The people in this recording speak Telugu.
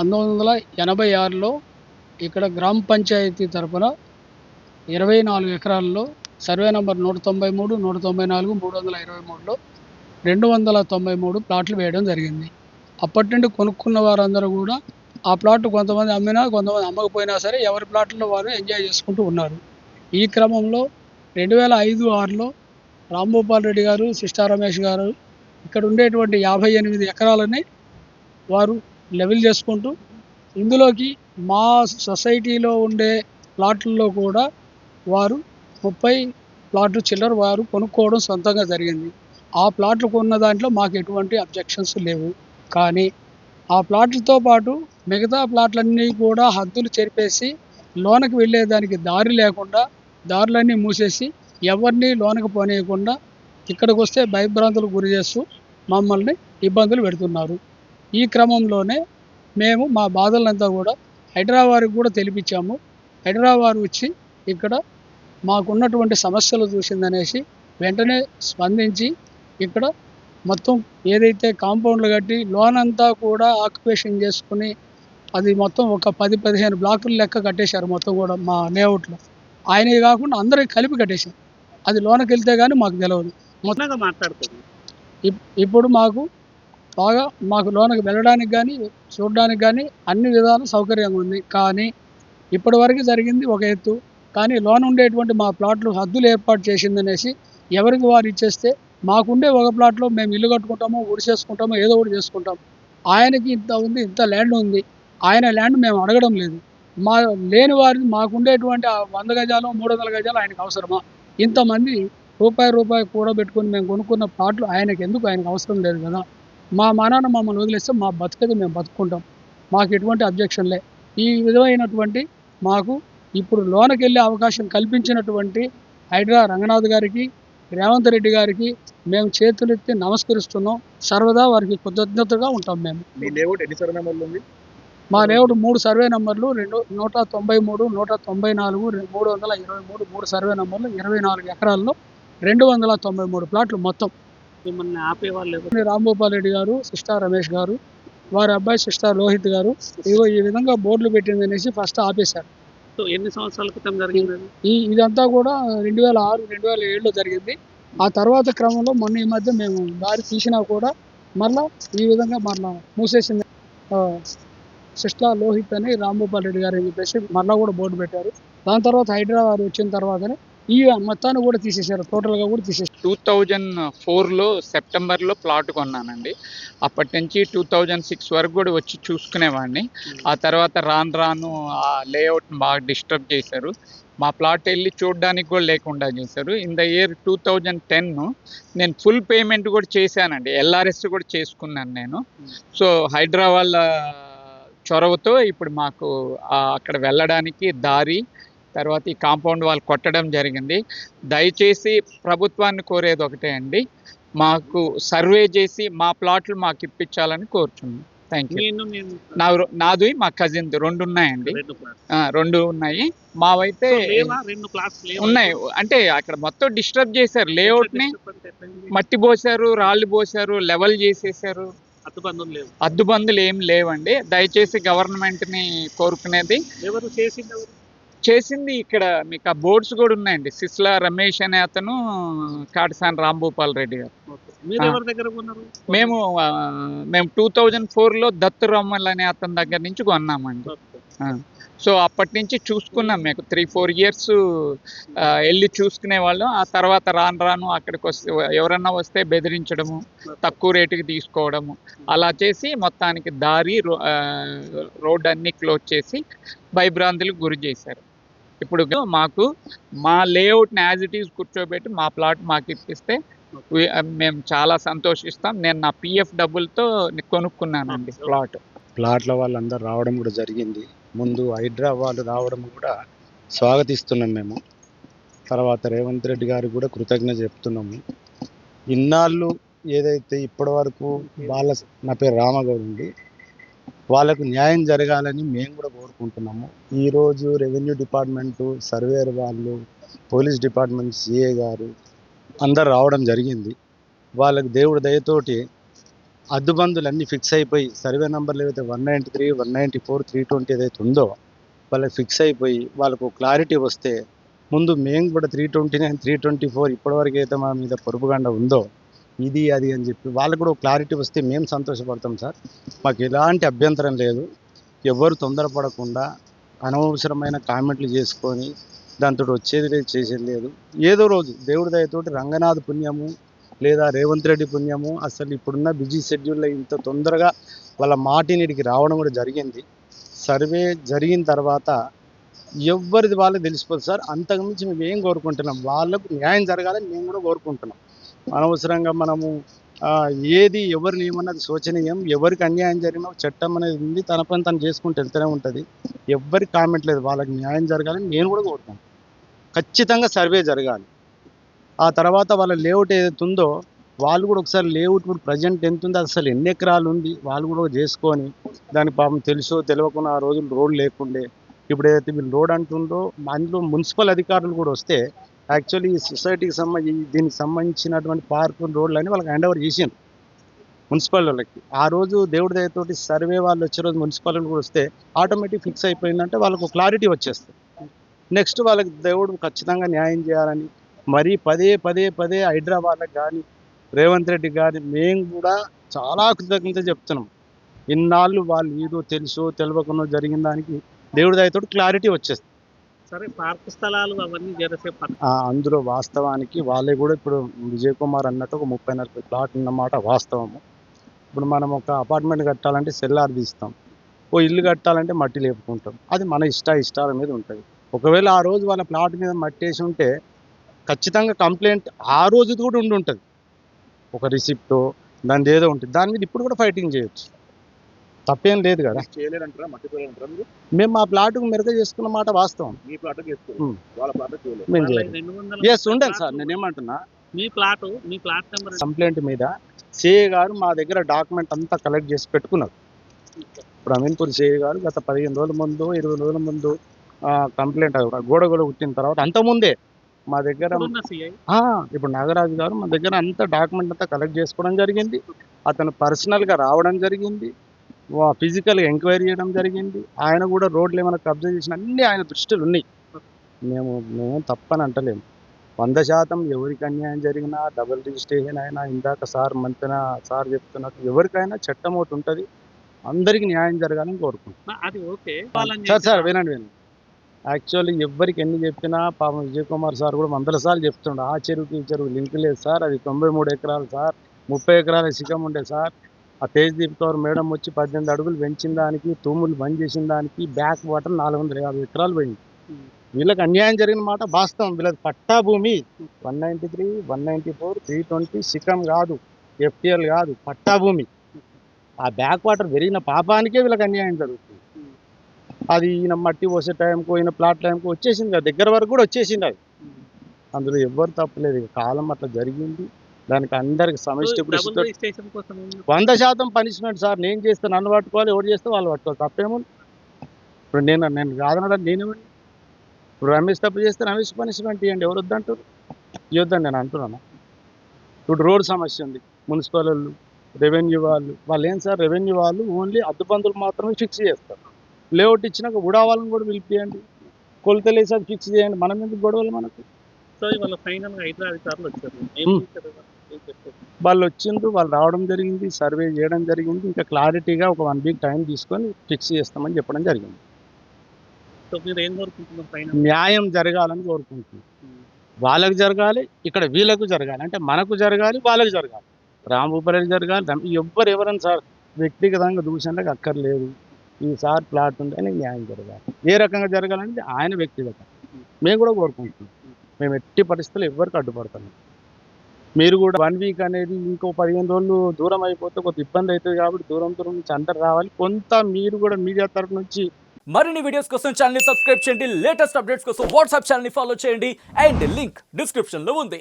1986లో ఇక్కడ గ్రామ పంచాయతీ తరపున 24 ఎకరాల్లో సర్వే నంబర్ 193, 194, 323లో 293 ప్లాట్లు వేయడం జరిగింది. అప్పటి నుండి కొనుక్కున్న వారందరూ కూడా ఆ ప్లాట్ కొంతమంది అమ్మినా, కొంతమంది అమ్మకపోయినా సరే ఎవరి ప్లాట్‌లో వారు ఎంజాయ్ చేసుకుంటూ ఉన్నారు. ఈ క్రమంలో 2005, 6లో రాంభూపాల్ రెడ్డి గారు, సిస్టా రమేష్ గారు ఇక్కడ ఉండేటువంటి 58 ఎకరాలని వారు లెవెల్ చేసుకుంటూ ఇందులోకి మా సొసైటీలో ఉండే ప్లాట్లలో కూడా వారు 30 ప్లాట్లు చిల్లర వారు కొనుక్కోవడం సొంతంగా జరిగింది. ఆ ప్లాట్లు కొన్న దాంట్లో మాకు ఎటువంటి అబ్జెక్షన్స్ లేవు. కానీ ఆ ప్లాట్లతో పాటు మిగతా ప్లాట్లన్నీ కూడా హద్దులు చెరిపేసి లోనకి వెళ్ళేదానికి దారి లేకుండా దారులన్నీ మూసేసి ఎవరిని లోనకి పోనీయకుండా ఇక్కడికొస్తే భయభ్రాంతులకు గురి చేస్తూ మమ్మల్ని ఇబ్బందులు పెడుతున్నారు. ఈ క్రమంలోనే మేము మా బాధలంతా కూడా హైడ్రావారికి కూడా తెలిపించాము. హైడ్రావారు వచ్చి ఇక్కడ మాకున్నటువంటి సమస్యలు చూసిందనేసి వెంటనే స్పందించి ఇక్కడ మొత్తం ఏదైతే కాంపౌండ్లు కట్టి లోన్ అంతా కూడా ఆక్యుపేషన్ చేసుకుని అది మొత్తం ఒక 10-15 బ్లాకులు లెక్క కట్టేశారు మొత్తం కూడా మా లేఅవుట్లో. ఆయనవి కాకుండా అందరికి కలిపి కట్టేశారు. అది లోనకి వెళ్తే కానీ మాకు తెలియదు. మొత్తంగా మాట్లాడుతుంది. ఇప్పుడు మాకు లోనకి వెళ్ళడానికి కానీ చూడడానికి కానీ అన్ని విధాలు సౌకర్యంగా ఉంది. కానీ ఇప్పటివరకు జరిగింది ఒక ఎత్తు. కానీ లోన్ ఉండేటువంటి మా ప్లాట్లు హద్దులు ఏర్పాటు చేసిందనేసి ఎవరికి వారు ఇచ్చేస్తే మాకుండే ఒక ప్లాట్లో మేము ఇల్లు కట్టుకుంటామో, గుడిసేసుకుంటామో, ఏదో ఒకటి చేసుకుంటాం. ఆయనకి ఇంత ఉంది, ఇంత ల్యాండ్ ఉంది. ఆయన ల్యాండ్ మేము అడగడం లేదు. లేని వారిని మాకుండేటువంటి 100 గజాలు, 300 గజాలు ఆయనకు అవసరమా? ఇంతమంది రూపాయి కూడబెట్టుకొని మేము కొనుక్కున్న ప్లాట్లు ఆయనకు అవసరం లేదు కదా. మా మానాన మమ్మల్ని వదిలేస్తే మా బతుకది మేము బతుకుంటాం. మాకు ఎటువంటి అబ్జెక్షన్లే. ఈ విధమైనటువంటి మాకు ఇప్పుడు లోనకెళ్ళే అవకాశం కల్పించినటువంటి హైడ్రా రంగనాథ్ గారికి, రేవంత్ రెడ్డి గారికి మేము చేతులెత్తి నమస్కరిస్తున్నాం. సర్వదా వారికి కృతజ్ఞతగా ఉంటాం మేము. మీ లేఅవుట్ ఎన్ని సర్వే నంబర్లు ఉంది? మా లేఅవుట్ 3 సర్వే నంబర్లు, 193, 194, 323, 3 సర్వే నంబర్లు, 24 ఎకరాల్లో 293 ప్లాట్లు మొత్తం. మిమ్మల్ని ఆపేవాళ్ళు రాంభూపాల్ రెడ్డి గారు, సిస్టా రమేష్ గారు, వారి అబ్బాయి సిస్టా లోహిత్ గారు ఇగో ఈ విధంగా బోర్డులు పెట్టింది అనేసి ఫస్ట్ ఆపేశారు. సో ఎన్ని సంవత్సరాల క్రితం జరిగింది? ఇదంతా కూడా 2006, 2007లో జరిగింది. ఆ తర్వాత క్రమంలో మొన్న ఈ మధ్య మేము దారి తీసినా కూడా మళ్ళా ఈ విధంగా మూసేసింది. సిస్టా లోహిత్ అని రాంభూపాల్ రెడ్డి గారు అని చెప్పేసి మళ్ళీ కూడా బోర్డు పెట్టారు. దాని తర్వాత హైదరాబాద్ వచ్చిన తర్వాతనే ఈ మొత్తాన్ని కూడా తీసేశారు, టోటల్గా కూడా తీసేశారు. 2004లో సెప్టెంబర్లో ప్లాట్ కొన్నానండి. అప్పటి నుంచి 2006 వరకు కూడా వచ్చి చూసుకునేవాడిని. ఆ తర్వాత రాను ఆ లేఅవుట్ని బాగా డిస్టర్బ్ చేశారు. మా ప్లాట్ వెళ్ళి చూడడానికి కూడా లేకుండా చేశారు. ఇన్ ద ఇయర్ 2010 నేను ఫుల్ పేమెంట్ కూడా చేశానండి. ఎల్ఆర్ఎస్ కూడా చేసుకున్నాను నేను. సో హైదరాబాద్ చొరవతో ఇప్పుడు మాకు అక్కడ వెళ్ళడానికి దారి, తర్వాత ఈ కాంపౌండ్ వాల్ కొట్టడం జరిగింది. దయచేసి ప్రభుత్వాన్ని కోరేది ఒకటే అండి, మాకు సర్వే చేసి మా ప్లాట్లు మాకు ఇప్పించాలని కోరుచున్నాను. Thank you. నాది మా కజిన్ 2 ఉన్నాయండి. 2 ఉన్నాయి. మావైతే ఉన్నాయి. అంటే అక్కడ మొత్తం డిస్టర్బ్ చేశారు లేఅవుట్ని, మట్టి పోసారు, రాళ్ళు పోసారు, లెవెల్ చేసేసారు. అద్దుబందులు ఏం లేవండి. దయచేసి గవర్నమెంట్ని కోరుకునేది, చేసింది ఇక్కడ మీకు ఆ బోర్డ్స్ కూడా ఉన్నాయండి. సిస్లా రమేష్ అనే అతను, కాటసాని రాంభూపాల్ రెడ్డి గారు. మేము 2004లో దత్తురమ్మల్ అనే అతని దగ్గర నుంచి కొన్నామండి. సో అప్పటి నుంచి చూసుకున్నాం. మీకు 3-4 ఇయర్స్ వెళ్ళి చూసుకునే వాళ్ళం. ఆ తర్వాత రాను అక్కడికి వస్తే ఎవరన్నా వస్తే బెదిరించడము, తక్కువ రేటుకి తీసుకోవడము, అలా చేసి మొత్తానికి దారి రోడ్ అన్నీ క్లోజ్ చేసి భయభ్రాంతులకు గురి చేశారు. ఇప్పుడు మాకు మా లేఅవుట్ని యాజ్ ఇట్ ఈజ్ కూర్చోబెట్టి మా ప్లాట్ మాకు ఇప్పిస్తే మేము చాలా సంతోషిస్తాం. నేను నా పిఎఫ్ డబ్బులతో కొనుక్కున్నానండి ప్లాట్ల వాళ్ళందరూ రావడం కూడా జరిగింది. ముందు హైడ్రా వాళ్ళు రావడం కూడా స్వాగతిస్తున్నాం మేము. తర్వాత రేవంత్ రెడ్డి గారికి కూడా కృతజ్ఞత చెప్తున్నాము. ఇన్నాళ్ళు ఏదైతే ఇప్పటి వరకు నా పేరు రామగౌడ్ అండి, వాళ్ళకు న్యాయం జరగాలని మేము కూడా కోరుకుంటున్నాము. ఈరోజు రెవెన్యూ డిపార్ట్మెంటు, సర్వేయర్ వాళ్ళు, పోలీస్ డిపార్ట్మెంట్, సిఏ గారు అందరు రావడం జరిగింది. వాళ్ళకి దేవుడి దయతోటి అడ్డుబందులు అన్నీ ఫిక్స్ అయిపోయి సర్వే నెంబర్లు ఏదైతే 193, 194, 320 ఏదైతే ఉందో వాళ్ళకి ఫిక్స్ అయిపోయి వాళ్ళకు క్లారిటీ వస్తే ముందు మేము కూడా 329, 324 ఇప్పటివరకు అయితే మా మీద పొరుపుగండ ఉందో ఇది అది అని చెప్పి వాళ్ళకు కూడా క్లారిటీ వస్తే మేము సంతోషపడతాం సార్. మాకు ఎలాంటి అభ్యంతరం లేదు. ఎవరు తొందరపడకుండా అనవసరమైన కామెంట్లు చేసుకొని దాంతో వచ్చేది లేదు, చేసేది లేదు. ఏదో రోజు దేవుడి దయతోటి రంగనాథ్ పుణ్యము లేదా రేవంత్ రెడ్డి పుణ్యము అసలు ఇప్పుడున్న బిజీ షెడ్యూల్లో ఇంత తొందరగా వాళ్ళ మాటినీడికి రావడం కూడా జరిగింది. సర్వే జరిగిన తర్వాత ఎవరిది వాళ్ళకి తెలిసిపోతుంది సార్. అంతకుమించి మేము ఏం కోరుకుంటున్నాం, వాళ్ళకు న్యాయం జరగాలని మేము కూడా కోరుకుంటున్నాం. అనవసరంగా మనము ఏది ఎవరిని ఏమన్నది శోచనీయం. ఎవరికి అన్యాయం జరిగినా చట్టం అనేది ఉంది, తన పని తను చేసుకుంటూ వెళ్తూనే ఉంటుంది. ఎవరికి కామెంట్ లేదు, వాళ్ళకి న్యాయం జరగాలని నేను కూడా కోరుకుంటాను. ఖచ్చితంగా సర్వే జరగాలి. ఆ తర్వాత వాళ్ళ లేఅవుట్ ఏదైతే ఉందో వాళ్ళు కూడా ఒకసారి లేఅవుట్ ఇప్పుడు ప్రజెంట్ ఎంత ఉంది, అసలు ఎన్ని ఎకరాలు ఉంది వాళ్ళు కూడా చేసుకొని దానికి పాపం తెలుసో తెలియకుండా ఆ రోజులు రోడ్ లేకుండే ఇప్పుడు ఏదైతే వీళ్ళు రోడ్ అంటుందో అందులో మున్సిపల్ అధికారులు కూడా వస్తే యాక్చువల్లీ ఈ సొసైటీకి దీనికి సంబంధించినటువంటి పార్కు రోడ్లు అని వాళ్ళకి హ్యాండ్ ఓవర్ చేసింది మున్సిపల్ వాళ్ళకి. ఆ రోజు దేవుడి దయతోటి సర్వే వాళ్ళు వచ్చే రోజు మున్సిపల్ కూడా వస్తే ఆటోమేటిక్ ఫిక్స్ అయిపోయిందంటే వాళ్ళకు క్లారిటీ వచ్చేస్తుంది. నెక్స్ట్ వాళ్ళకి దేవుడు ఖచ్చితంగా న్యాయం చేయాలని మరీ పదే హైదరాబాద్కి కానీ రేవంత్ రెడ్డి కానీ మేము కూడా చాలా కృతజ్ఞత చెప్తున్నాం. ఇన్నాళ్ళు వాళ్ళు ఏదో తెలుసో తెలియకుండా జరిగిన దానికి దేవుడి దయతోటి క్లారిటీ వచ్చేస్తుంది. సరే, పార్క్ స్థలాలు అవన్నీ జరసేపు అందులో వాస్తవానికి వాళ్ళే కూడా ఇప్పుడు విజయ్ కుమార్ అన్నట్టు ఒక 30-40 ప్లాట్ ఉన్నమాట వాస్తవము. ఇప్పుడు మనం ఒక అపార్ట్మెంట్ కట్టాలంటే సెల్లార్ తీస్తాం, ఓ ఇల్లు కట్టాలంటే మట్టి లేపుకుంటాం. అది మన ఇష్టాల మీద ఉంటుంది. ఒకవేళ ఆ రోజు వాళ్ళ ప్లాట్ మీద మట్టి వేసి ఉంటే ఖచ్చితంగా కంప్లైంట్ ఆ రోజు కూడా ఉంటుంది. ఒక రిసిప్టో దాని ఏదో ఉంటుంది, దాని మీద ఇప్పుడు కూడా ఫైటింగ్ చేయొచ్చు, తప్పేం లేదు కదా. చేయలేదంటారా? మట్టి చేయలేదంటారా? మేము మా ప్లాట్కు మెరుగ చేసుకున్న మాట వాస్తవం. మీ ప్లాట్ మేము చేయలేదు. ఎస్ ఉండండి సార్, నేనేమంటున్నా మీ ప్లాట్ నెంబర్ కంప్లైంట్ మీద సిఐ గారు మా దగ్గర డాక్యుమెంట్ అంతా కలెక్ట్ చేసి పెట్టుకున్నారు. ఇప్పుడు అమీన్పూర్ సిఐ గారు గత 15 రోజుల ముందు 20 రోజుల ముందు కంప్లైంట్ గోడ పుట్టిన తర్వాత అంతకుముందే మా దగ్గర ఇప్పుడు నాగరాజు గారు మా దగ్గర అంతా డాక్యుమెంట్ అంతా కలెక్ట్ చేసుకోవడం జరిగింది. అతను పర్సనల్గా రావడం జరిగింది, ఫిజికల్గా ఎంక్వైరీ చేయడం జరిగింది. ఆయన కూడా రోడ్లు ఏమైనా కబ్జా చేసిన అన్నీ ఆయన దృష్టిలో ఉన్నాయి. మేము తప్పని అంటలేము. 100% ఎవరికి అన్యాయం జరిగినా డబుల్ రిజిస్ట్రేషన్ అయినా ఇందాక సార్ చెప్తున్నట్టు ఎవరికైనా చట్టం ఒకటి ఉంటుంది, అందరికీ న్యాయం జరగాలని కోరుకుంటున్నాం. సార్ వినండి. యాక్చువల్లీ ఎవరికి ఎన్ని చెప్పినా పాపం విజయ్ కుమార్ సార్ కూడా 100 సార్లు చెప్తుండే ఆ చెరువుకి ఈ చెరువు లింక్ లేదు సార్, అది 93 ఎకరాలు సార్, 30 ఎకరాల శిఖం ఉండే సార్. ఆ తేజ్దీప్ కౌర్ మేడం వచ్చి 18 అడుగులు పెంచిన దానికి, తూములు బంద్ చేసిన దానికి బ్యాక్ వాటర్ 450 ఎకరాలు పోయింది. వీళ్ళకి అన్యాయం జరిగిన మాట వాస్తవం. వీళ్ళకి పట్టా భూమి 193, 194, 320 శిఖం కాదు, FTL కాదు, పట్టా భూమి. ఆ బ్యాక్ వాటర్ పెరిగిన పాపానికే వీళ్ళకి అన్యాయం జరుగుతుంది. అది ఈయన మట్టి పోసే టైంకు ఈయన ప్లాట్ టైంకు వచ్చేసింది కదా, దగ్గర వరకు కూడా వచ్చేసింది. అది అందులో ఎవ్వరు తప్పలేదు. కాలం అట్లా జరిగింది, దానికి అందరికి సమష్టి 100% పనిష్మెంట్ సార్. నేను చేస్తే నన్ను పట్టుకోవాలి, ఎవరు చేస్తే వాళ్ళు పట్టుకోవాలి, తప్పేముంది. ఇప్పుడు నేను కాదనడం నేనేమండి. ఇప్పుడు రమేష్ తప్పు చేస్తే రమేష్ పనిష్మెంట్ ఇవ్వండి, ఎవరు వద్దంటారు? ఇవ్వద్దని నేను అంటున్నాను. ఇప్పుడు రోడ్ సమస్య ఉంది, మున్సిపల్ వాళ్ళు, రెవెన్యూ వాళ్ళు ఏం సార్, రెవెన్యూ వాళ్ళు ఓన్లీ అడ్డుబందులు మాత్రమే ఫిక్స్ చేస్తారు. లేఅవుట్ ఇచ్చినాక ఉడావాళ్ళని కూడా పిలిపియండి, కొలతలు వేసాక ఫిక్స్ చేయండి, మనం ఎందుకు గొడవలు మనకు. సో ఇవాళ ఫైనల్గా అధికారులు వచ్చారు, వాళ్ళు వచ్చిండ్రు, వాళ్ళు రావడం జరిగింది, సర్వే చేయడం జరిగింది. ఇంకా క్లారిటీగా ఒక 1 వీక్ టైం తీసుకొని ఫిక్స్ చేస్తామని చెప్పడం జరిగింది. సో మీరు ఏం కోరుకుంటున్నారు? న్యాయం జరగాలని కోరుకుంటున్నాం. వాళ్ళకు జరగాలి, ఇక్కడ వీళ్ళకు జరగాలి, అంటే మనకు జరగాలి, వాళ్ళకు జరగాలి, రాంభూపాలకు జరగాలి. ఎవరైనా సార్ వ్యక్తిగతంగా దూషణలకు అక్కర్లేదు. ఈసారి ప్లాట్ ఉంది అని న్యాయం జరగాలి. ఏ రకంగా జరగాలంటే ఆయన వ్యక్తిగతం. మేము కూడా కోరుకుంటున్నాం. మేము ఎట్టి పరిస్థితుల్లో ఎవరికి అడ్డుపడుతున్నాం. మీరు కూడా 1 వీక్ అనేది ఇంకో 15 రోజులు దూరం అయిపోతే కొంత ఇబ్బంది అవుతుంది కాబట్టి దూరం నుంచి అందరు రావాలి. కొంత మీరు కూడా మీడియా తరఫు నుంచి మరిన్ని వీడియోస్ కోసం ఛానల్ ని సబ్స్క్రైబ్ చేయండి, లేటెస్ట్ అప్డేట్స్ కోసం వాట్సాప్ ఛానల్ ని ఫాలో చేయండి, అండ్ లింక్ డిస్క్రిప్షన్ లో ఉంది.